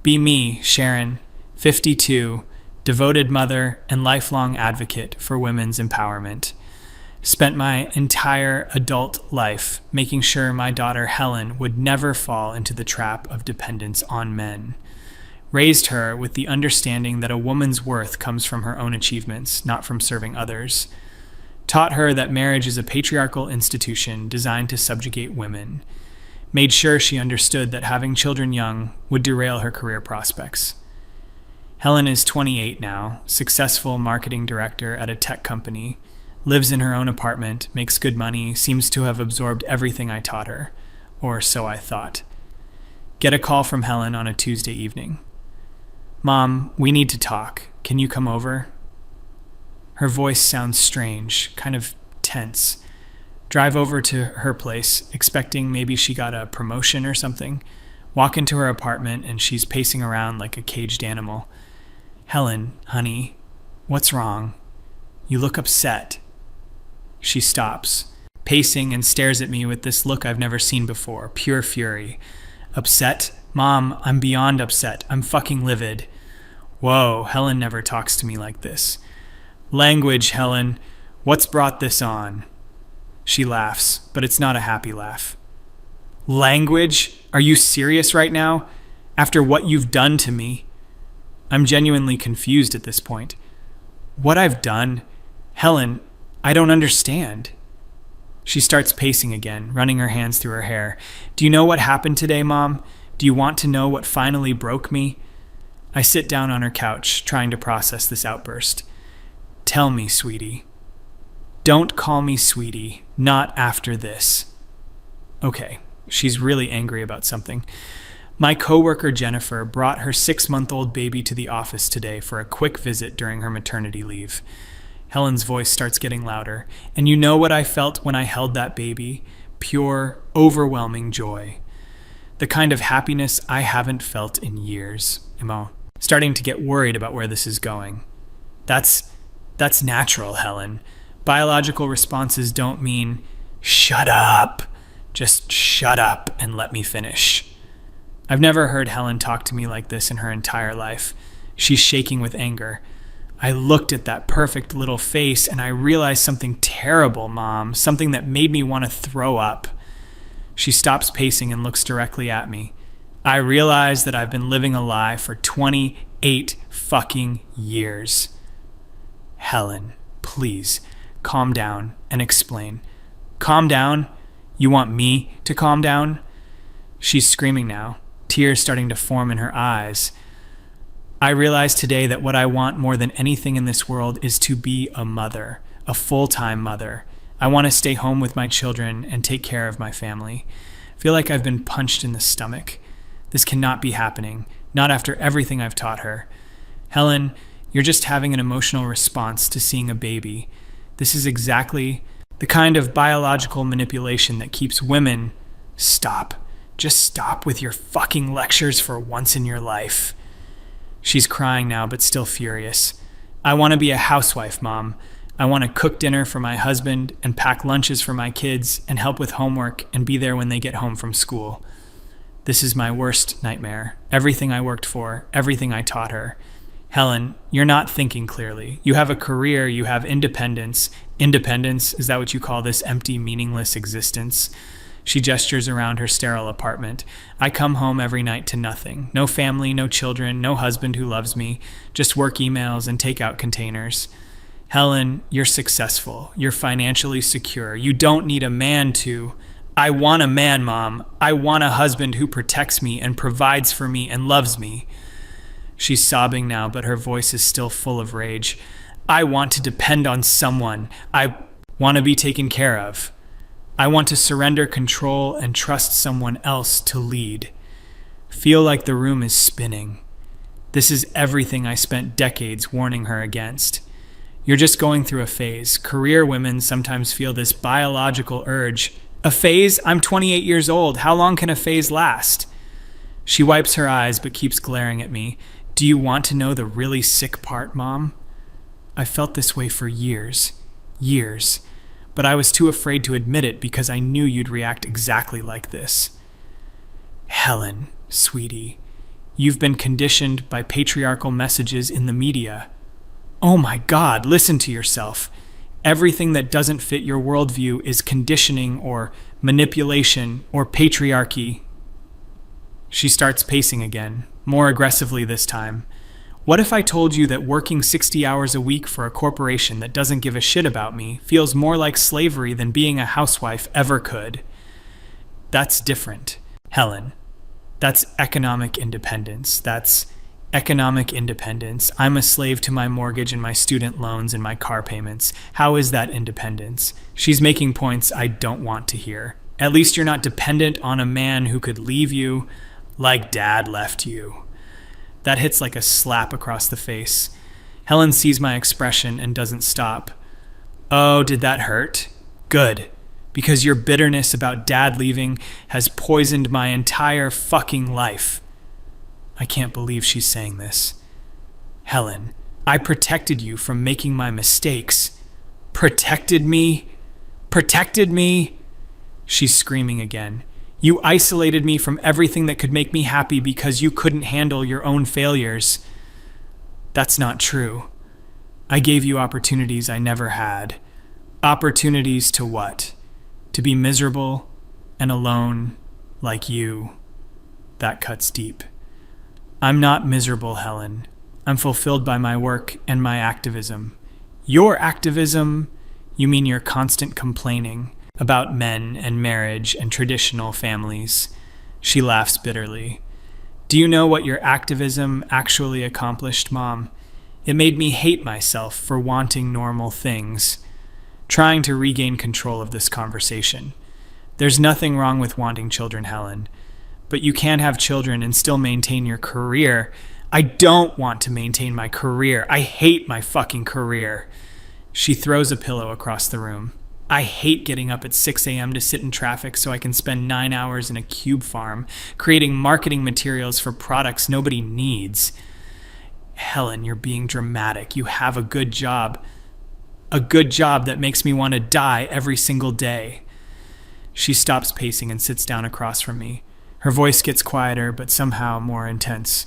Be me, Sharon, 52, devoted mother and lifelong advocate for women's empowerment. Spent my entire adult life making sure my daughter Helen would never fall into the trap of dependence on men. Raised her with the understanding that a woman's worth comes from her own achievements, not from serving others. Taught her that marriage is a patriarchal institution designed to subjugate women. Made sure she understood that having children young would derail her career prospects. Helen is 28 now, successful marketing director at a tech company, lives in her own apartment, makes good money, seems to have absorbed everything I taught her, or so I thought. Get a call from Helen on a Tuesday evening. Mom, we need to talk. Can you come over? Her voice sounds strange, kind of tense. Drive over to her place, expecting maybe she got a promotion or something. Walk into her apartment and she's pacing around like a caged animal. Helen, honey, what's wrong? You look upset. She stops, pacing, and stares at me with this look I've never seen before, pure fury. Upset? Mom, I'm beyond upset. I'm fucking livid. Whoa, Helen never talks to me like this. Language, Helen. What's brought this on? She laughs, but it's not a happy laugh. Language? Are you serious right now? After what you've done to me? I'm genuinely confused at this point. What I've done? Helen, I don't understand. She starts pacing again, running her hands through her hair. Do you know what happened today, Mom? Do you want to know what finally broke me? I sit down on her couch, trying to process this outburst. Tell me, sweetie. Don't call me sweetie, not after this. Okay, she's really angry about something. My coworker Jennifer brought her 6-month-old baby to the office today for a quick visit during her maternity leave. Helen's voice starts getting louder. And you know what I felt when I held that baby? Pure, overwhelming joy. The kind of happiness I haven't felt in years. I'm starting to get worried about where this is going. That's natural, Helen. Biological responses don't mean, shut up. Just shut up and let me finish. I've never heard Helen talk to me like this in her entire life. She's shaking with anger. I looked at that perfect little face and I realized something terrible, Mom, something that made me want to throw up. She stops pacing and looks directly at me. I realize that I've been living a lie for 28 fucking years. Helen, please, calm down and explain. Calm down? You want me to calm down? She's screaming now, tears starting to form in her eyes. I realize today that what I want more than anything in this world is to be a mother, a full-time mother. I want to stay home with my children and take care of my family. I feel like I've been punched in the stomach. This cannot be happening, not after everything I've taught her. Helen, you're just having an emotional response to seeing a baby. This is exactly the kind of biological manipulation that keeps women... Stop. Just stop with your fucking lectures for once in your life. She's crying now, but still furious. I want to be a housewife, Mom. I want to cook dinner for my husband and pack lunches for my kids and help with homework and be there when they get home from school. This is my worst nightmare. Everything I worked for, everything I taught her. Helen, you're not thinking clearly. You have a career, you have independence. Independence? Is that what you call this empty, meaningless existence? She gestures around her sterile apartment. I come home every night to nothing. No family, no children, no husband who loves me, just work emails and takeout containers. Helen, you're successful. You're financially secure. You don't need a man to... I want a man, Mom. I want a husband who protects me and provides for me and loves me. She's sobbing now, but her voice is still full of rage. I want to depend on someone. I want to be taken care of. I want to surrender control and trust someone else to lead. Feel like the room is spinning. This is everything I spent decades warning her against. You're just going through a phase. Career women sometimes feel this biological urge. A phase? I'm 28 years old. How long can a phase last? She wipes her eyes but keeps glaring at me. Do you want to know the really sick part, Mom? I felt this way for years. Years. But I was too afraid to admit it because I knew you'd react exactly like this. Helen, sweetie, You've been conditioned by patriarchal messages in the media. Oh my God, listen to yourself. Everything that doesn't fit your worldview is conditioning or manipulation or patriarchy. She starts pacing again, more aggressively this time. What if I told you that working 60 hours a week for a corporation that doesn't give a shit about me feels more like slavery than being a housewife ever could? That's different, Helen. That's economic independence. That's economic independence. I'm a slave to my mortgage and my student loans and my car payments. How is that independence? She's making points I don't want to hear. At least you're not dependent on a man who could leave you like Dad left you. That hits like a slap across the face. Helen sees my expression and doesn't stop. Oh, did that hurt? Good. Because your bitterness about Dad leaving has poisoned my entire fucking life. I can't believe she's saying this. Helen, I protected you from making my mistakes. Protected me? Protected me? She's screaming again. You isolated me from everything that could make me happy because you couldn't handle your own failures. That's not true. I gave you opportunities I never had. Opportunities to what? To be miserable and alone like you. That cuts deep. I'm not miserable, Helen. I'm fulfilled by my work and my activism. Your activism? You mean your constant complaining about men and marriage and traditional families. She laughs bitterly. Do you know what your activism actually accomplished, Mom? It made me hate myself for wanting normal things. Trying to regain control of this conversation. There's nothing wrong with wanting children, Helen. But you can't have children and still maintain your career. I don't want to maintain my career. I hate my fucking career. She throws a pillow across the room. I hate getting up at 6 a.m. to sit in traffic so I can spend 9 hours in a cube farm, creating marketing materials for products nobody needs. Helen, you're being dramatic. You have a good job. A good job that makes me want to die every single day. She stops pacing and sits down across from me. Her voice gets quieter, but somehow more intense.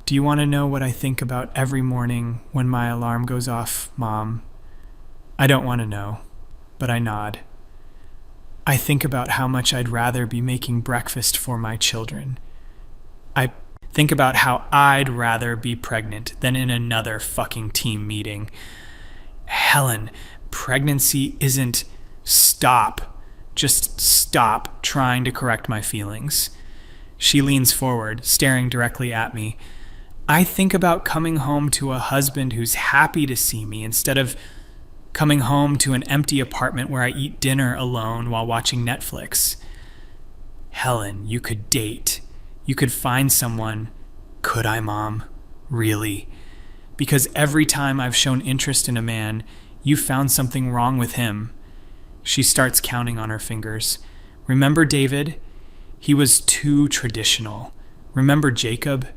Do you want to know what I think about every morning when my alarm goes off, Mom? I don't want to know, but I nod. I think about how much I'd rather be making breakfast for my children. I think about how I'd rather be pregnant than in another fucking team meeting. Helen, pregnancy isn't stop. Just stop trying to correct my feelings. She leans forward, staring directly at me. I think about coming home to a husband who's happy to see me instead of coming home to an empty apartment where I eat dinner alone while watching Netflix. Helen, you could date. You could find someone. Could I, Mom? Really? Because every time I've shown interest in a man, you found something wrong with him. She starts counting on her fingers. Remember David? He was too traditional. Remember Jacob?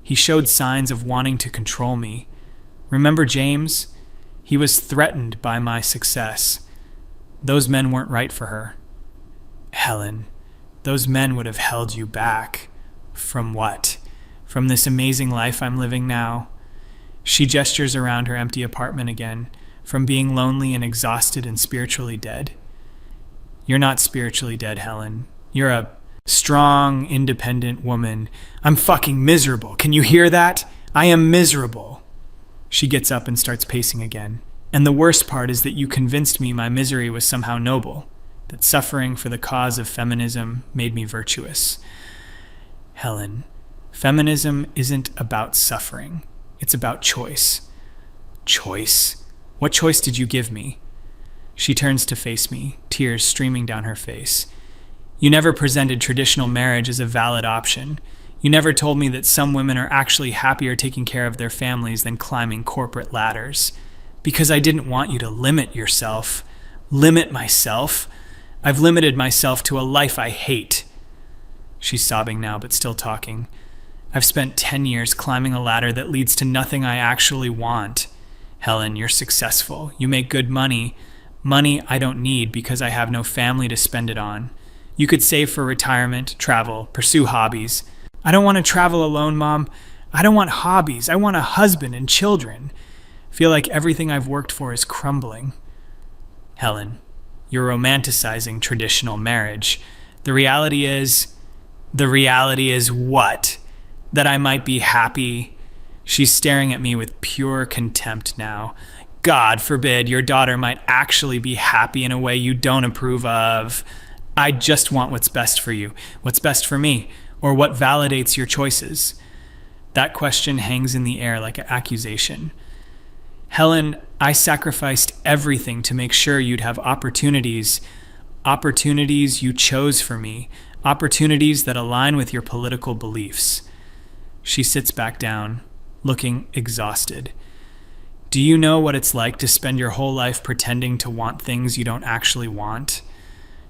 He showed signs of wanting to control me. Remember James? He was threatened by my success. Those men weren't right for her. Helen, those men would have held you back. From what? From this amazing life I'm living now? She gestures around her empty apartment again. From being lonely and exhausted and spiritually dead. You're not spiritually dead, Helen. You're a strong, independent woman. I'm fucking miserable. Can you hear that? I am miserable. She gets up and starts pacing again. And the worst part is that you convinced me my misery was somehow noble, that suffering for the cause of feminism made me virtuous. Helen, feminism isn't about suffering. It's about choice. Choice? What choice did you give me? She turns to face me, tears streaming down her face. You never presented traditional marriage as a valid option. You never told me that some women are actually happier taking care of their families than climbing corporate ladders. Because I didn't want you to limit yourself. Limit myself? I've limited myself to a life I hate. She's sobbing now, but still talking. I've spent 10 years climbing a ladder that leads to nothing I actually want. Helen, you're successful. You make good money. Money I don't need because I have no family to spend it on. You could save for retirement, travel, pursue hobbies. I don't want to travel alone, Mom. I don't want hobbies. I want a husband and children. Feel like everything I've worked for is crumbling. Helen, you're romanticizing traditional marriage. The reality is what? That I might be happy. She's staring at me with pure contempt now. God forbid your daughter might actually be happy in a way you don't approve of. I just want what's best for you, what's best for me, or what validates your choices. That question hangs in the air like an accusation. Helen, I sacrificed everything to make sure you'd have opportunities you chose for me, opportunities that align with your political beliefs. She sits back down, looking exhausted. Do you know what it's like to spend your whole life pretending to want things you don't actually want?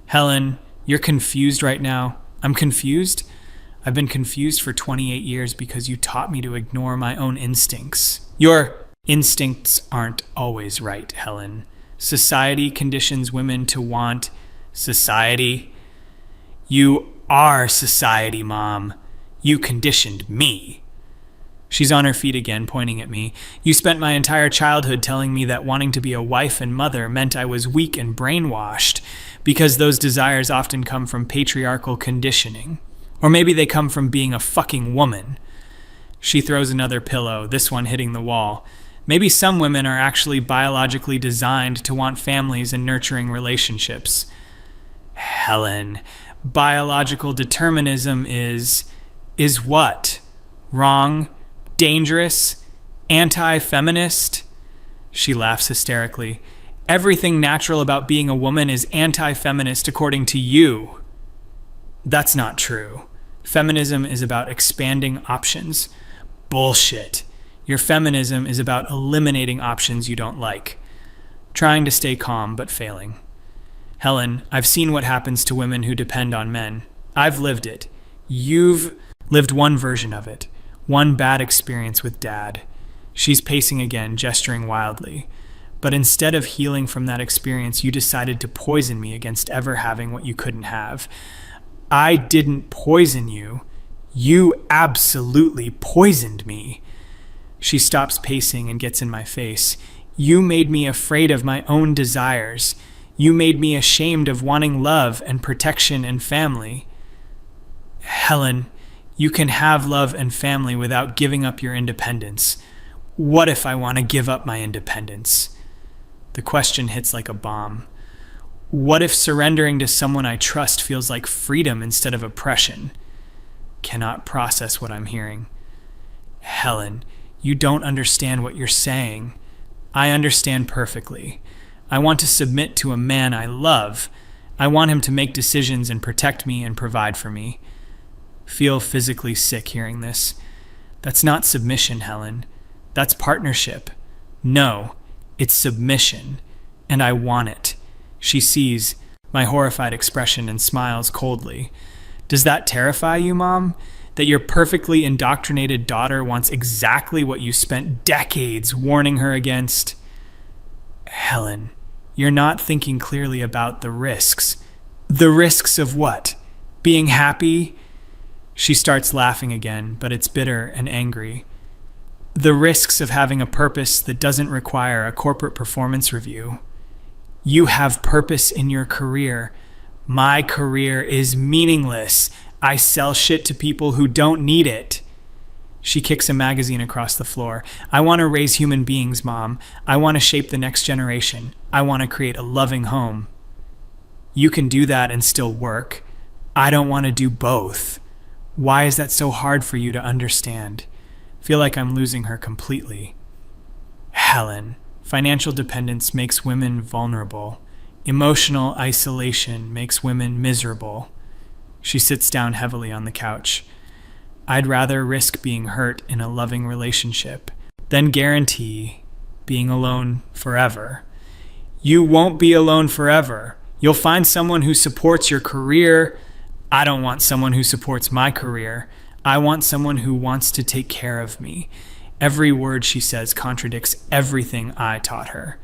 Helen, you're confused right now. I'm confused? I've been confused for 28 years because you taught me to ignore my own instincts. Your instincts aren't always right, Helen. Society conditions women to want society. You are society, Mom. You conditioned me. She's on her feet again, pointing at me. You spent my entire childhood telling me that wanting to be a wife and mother meant I was weak and brainwashed, because those desires often come from patriarchal conditioning. Or maybe they come from being a fucking woman. She throws another pillow, this one hitting the wall. Maybe some women are actually biologically designed to want families and nurturing relationships. Helen, biological determinism is what? Wrong? Dangerous? Anti-feminist? She laughs hysterically. Everything natural about being a woman is anti-feminist according to you. That's not true. Feminism is about expanding options. Bullshit. Your feminism is about eliminating options you don't like. Trying to stay calm, but failing. Helen, I've seen what happens to women who depend on men. I've lived it. You've lived one version of it. One bad experience with Dad. She's pacing again, gesturing wildly. But instead of healing from that experience, you decided to poison me against ever having what you couldn't have. I didn't poison you. You absolutely poisoned me. She stops pacing and gets in my face. You made me afraid of my own desires. You made me ashamed of wanting love and protection and family. Helen, you can have love and family without giving up your independence. What if I want to give up my independence? The question hits like a bomb. What if surrendering to someone I trust feels like freedom instead of oppression? Cannot process what I'm hearing. Helen, you don't understand what you're saying. I understand perfectly. I want to submit to a man I love. I want him to make decisions and protect me and provide for me. Feel physically sick hearing this. That's not submission, Helen. That's partnership. No, it's submission. And I want it. She sees my horrified expression and smiles coldly. Does that terrify you, Mom? That your perfectly indoctrinated daughter wants exactly what you spent decades warning her against? Helen, you're not thinking clearly about the risks. The risks of what? Being happy? She starts laughing again, but it's bitter and angry. The risks of having a purpose that doesn't require a corporate performance review. You have purpose in your career. My career is meaningless. I sell shit to people who don't need it. She kicks a magazine across the floor. I want to raise human beings, Mom. I want to shape the next generation. I want to create a loving home. You can do that and still work. I don't want to do both. Why is that so hard for you to understand? Feel like I'm losing her completely. Helen, financial dependence makes women vulnerable. Emotional isolation makes women miserable. She sits down heavily on the couch. I'd rather risk being hurt in a loving relationship than guarantee being alone forever. You won't be alone forever. You'll find someone who supports your career. I don't want someone who supports my career. I want someone who wants to take care of me. Every word she says contradicts everything I taught her.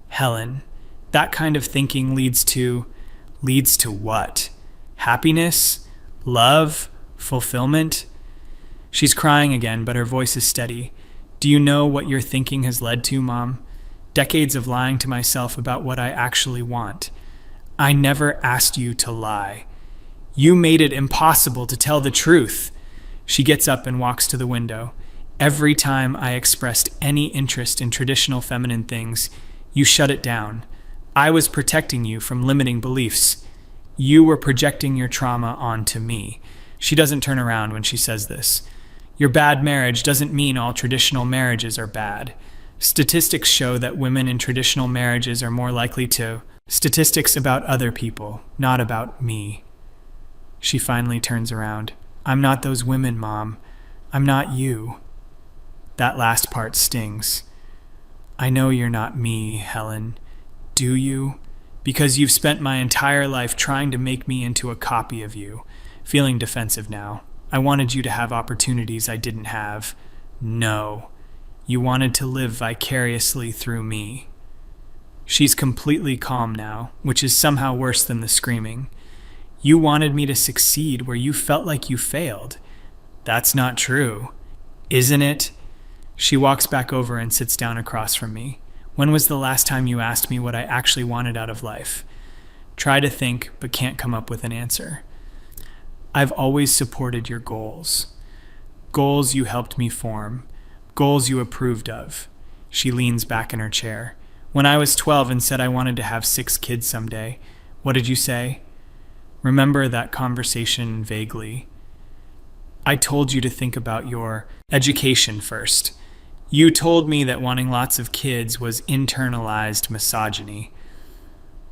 Helen, that kind of thinking leads to what? Happiness? Love? Fulfillment? She's crying again, but her voice is steady. Do you know what your thinking has led to, Mom? Decades of lying to myself about what I actually want. I never asked you to lie. You made it impossible to tell the truth. She gets up and walks to the window. Every time I expressed any interest in traditional feminine things, you shut it down. I was protecting you from limiting beliefs. You were projecting your trauma onto me. She doesn't turn around when she says this. Your bad marriage doesn't mean all traditional marriages are bad. Statistics show that women in traditional marriages are more likely to. Statistics about other people, not about me. She finally turns around. I'm not those women, Mom. I'm not you. That last part stings. I know you're not me, Helen. Do you? Because you've spent my entire life trying to make me into a copy of you. Feeling defensive now. I wanted you to have opportunities I didn't have. No. You wanted to live vicariously through me. She's completely calm now, which is somehow worse than the screaming. You wanted me to succeed where you felt like you failed. That's not true. Isn't it? She walks back over and sits down across from me. When was the last time you asked me what I actually wanted out of life? Try to think, but can't come up with an answer. I've always supported your goals. Goals you helped me form. Goals you approved of. She leans back in her chair. When I was 12 and said I wanted to have 6 kids someday, what did you say? Remember that conversation vaguely. I told you to think about your education first. You told me that wanting lots of kids was internalized misogyny.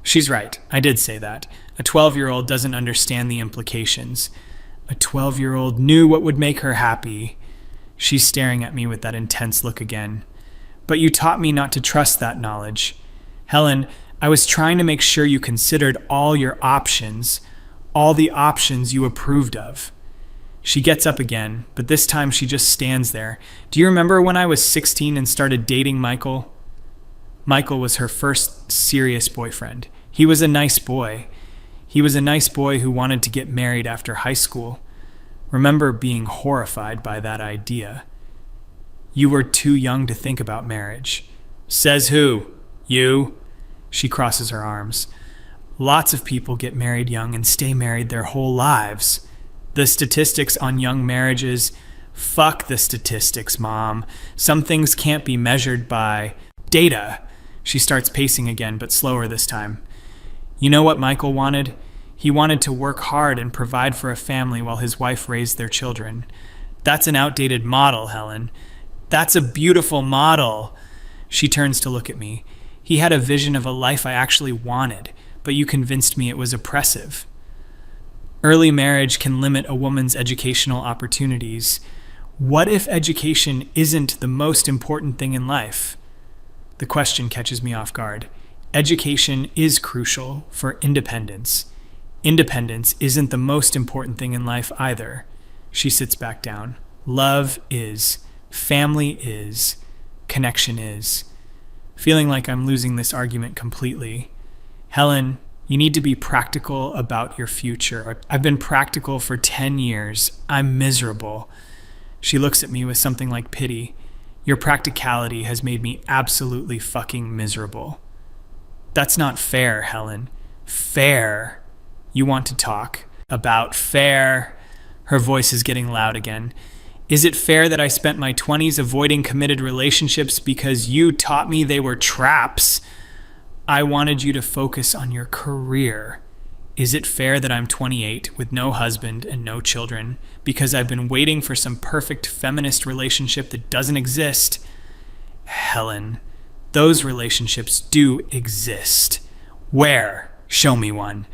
She's right, I did say that. A 12-year-old doesn't understand the implications. A 12-year-old knew what would make her happy. She's staring at me with that intense look again. But you taught me not to trust that knowledge. Helen, I was trying to make sure you considered all your options, all the options you approved of. She gets up again, but this time she just stands there. Do you remember when I was 16 and started dating Michael? Michael was her first serious boyfriend. He was a nice boy. He was a nice boy who wanted to get married after high school. Remember being horrified by that idea. You were too young to think about marriage. Says who? You? She crosses her arms. Lots of people get married young and stay married their whole lives. The statistics on young marriages, fuck the statistics, Mom. Some things can't be measured by data. She starts pacing again, but slower this time. You know what Michael wanted? He wanted to work hard and provide for a family while his wife raised their children. That's an outdated model, Helen. That's a beautiful model. She turns to look at me. He had a vision of a life I actually wanted, but you convinced me it was oppressive. Early marriage can limit a woman's educational opportunities. What if education isn't the most important thing in life? The question catches me off guard. Education is crucial for independence. Independence isn't the most important thing in life either. She sits back down. Love is. Family is. Connection is. Feeling like I'm losing this argument completely. Helen, you need to be practical about your future. I've been practical for 10 years. I'm miserable. She looks at me with something like pity. Your practicality has made me absolutely fucking miserable. That's not fair, Helen. Fair. You want to talk about fair? Her voice is getting loud again. Is it fair that I spent my 20s avoiding committed relationships because you taught me they were traps? I wanted you to focus on your career. Is it fair that I'm 28 with no husband and no children because I've been waiting for some perfect feminist relationship that doesn't exist? Helen, those relationships do exist. Where? Show me one.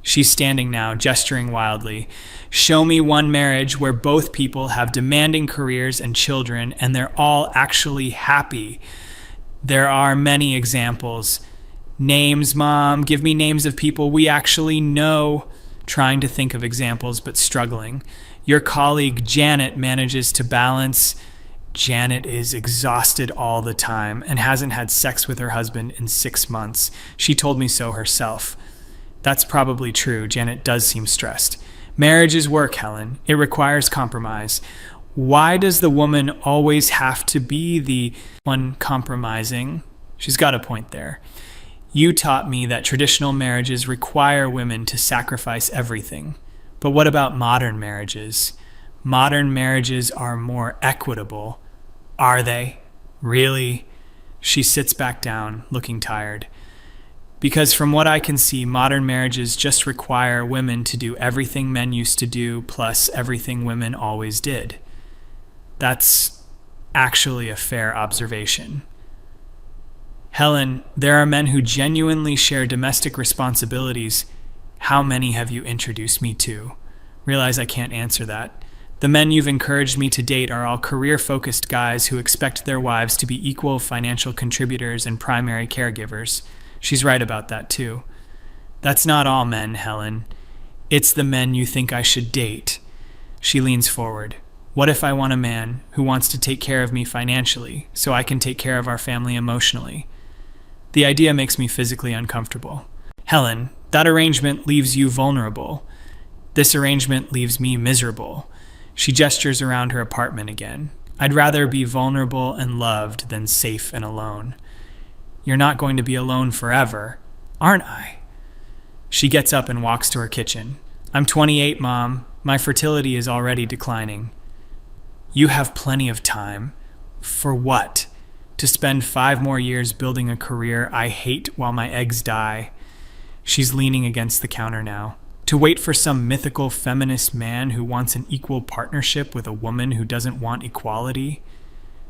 She's standing now, gesturing wildly. Show me one marriage where both people have demanding careers and children and they're all actually happy. There are many examples. Names, Mom. Give me names of people we actually know. Trying to think of examples, but struggling. Your colleague Janet manages to balance. Janet is exhausted all the time and hasn't had sex with her husband in 6 months. She told me so herself. That's probably true. Janet does seem stressed. Marriage is work, Helen. It requires compromise. Why does the woman always have to be the one compromising? She's got a point there. You taught me that traditional marriages require women to sacrifice everything. But what about modern marriages? Modern marriages are more equitable. Are they? Really? She sits back down, looking tired. Because from what I can see, modern marriages just require women to do everything men used to do, plus everything women always did. That's actually a fair observation. Helen, there are men who genuinely share domestic responsibilities. How many have you introduced me to? Realize I can't answer that. The men you've encouraged me to date are all career-focused guys who expect their wives to be equal financial contributors and primary caregivers. She's right about that, too. That's not all men, Helen. It's the men you think I should date. She leans forward. What if I want a man who wants to take care of me financially so I can take care of our family emotionally? The idea makes me physically uncomfortable. Helen, that arrangement leaves you vulnerable. This arrangement leaves me miserable. She gestures around her apartment again. I'd rather be vulnerable and loved than safe and alone. You're not going to be alone forever, aren't I? She gets up and walks to her kitchen. I'm 28, Mom. My fertility is already declining. You have plenty of time. For what? To spend 5 more years building a career I hate while my eggs die. She's leaning against the counter now. To wait for some mythical feminist man who wants an equal partnership with a woman who doesn't want equality?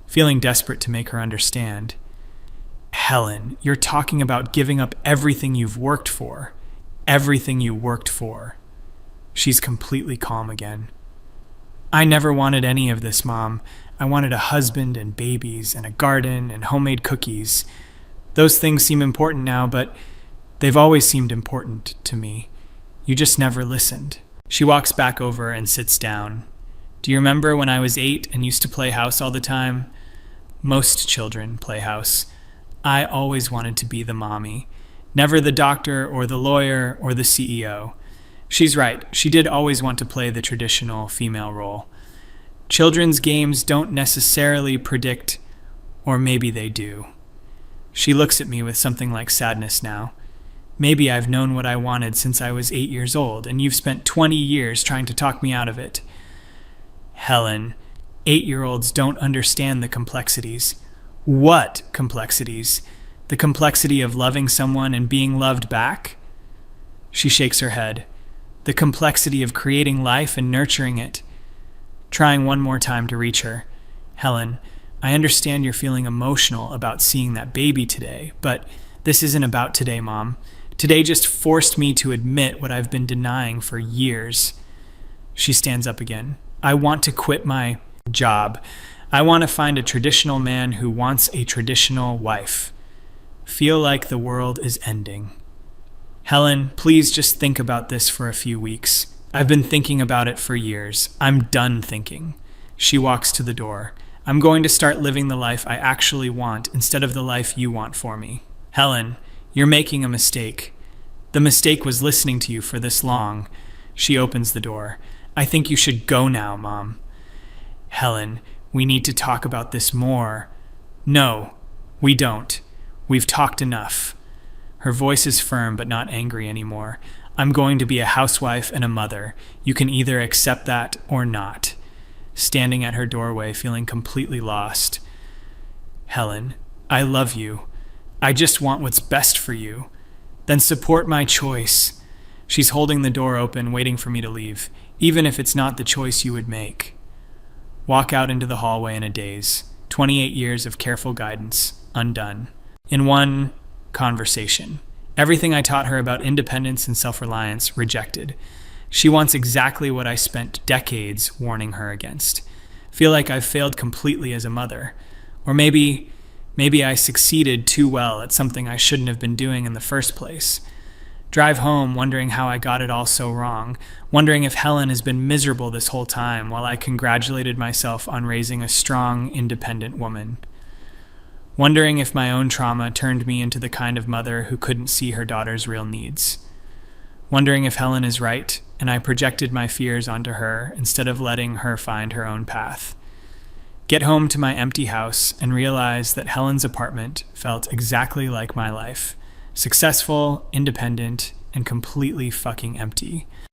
Feeling desperate to make her understand. Helen, you're talking about giving up everything you've worked for. Everything you worked for. She's completely calm again. I never wanted any of this, Mom. I wanted a husband and babies and a garden and homemade cookies. Those things seem important now, but they've always seemed important to me. You just never listened. She walks back over and sits down. Do you remember when I was 8 and used to play house all the time? Most children play house. I always wanted to be the mommy. Never the doctor or the lawyer or the CEO. She's right. She did always want to play the traditional female role. Children's games don't necessarily predict, or maybe they do. She looks at me with something like sadness now. Maybe I've known what I wanted since I was 8 years old, and you've spent 20 years trying to talk me out of it. Helen, 8-year-olds don't understand the complexities. What complexities? The complexity of loving someone and being loved back? She shakes her head. The complexity of creating life and nurturing it. Trying one more time to reach her. Helen, I understand you're feeling emotional about seeing that baby today, but this isn't about today, Mom. Today just forced me to admit what I've been denying for years. She stands up again. I want to quit my job. I want to find a traditional man who wants a traditional wife. Feel like the world is ending. Helen, please just think about this for a few weeks. I've been thinking about it for years. I'm done thinking. She walks to the door. I'm going to start living the life I actually want instead of the life you want for me. Helen, you're making a mistake. The mistake was listening to you for this long. She opens the door. I think you should go now, Mom. Helen, we need to talk about this more. No, we don't. We've talked enough. Her voice is firm but not angry anymore. I'm going to be a housewife and a mother. You can either accept that or not. Standing at her doorway, feeling completely lost. Helen, I love you. I just want what's best for you. Then support my choice. She's holding the door open, waiting for me to leave, even if it's not the choice you would make. Walk out into the hallway in a daze. 28 years of careful guidance, undone. In one conversation. Everything I taught her about independence and self-reliance, rejected. She wants exactly what I spent decades warning her against. Feel like I've failed completely as a mother. Or maybe I succeeded too well at something I shouldn't have been doing in the first place. Drive home wondering how I got it all so wrong, wondering if Helen has been miserable this whole time while I congratulated myself on raising a strong, independent woman. Wondering if my own trauma turned me into the kind of mother who couldn't see her daughter's real needs. wondering if Helen is right, and I projected my fears onto her instead of letting her find her own path. Get home to my empty house and realize that Helen's apartment felt exactly like my life. Successful, independent, and completely fucking empty.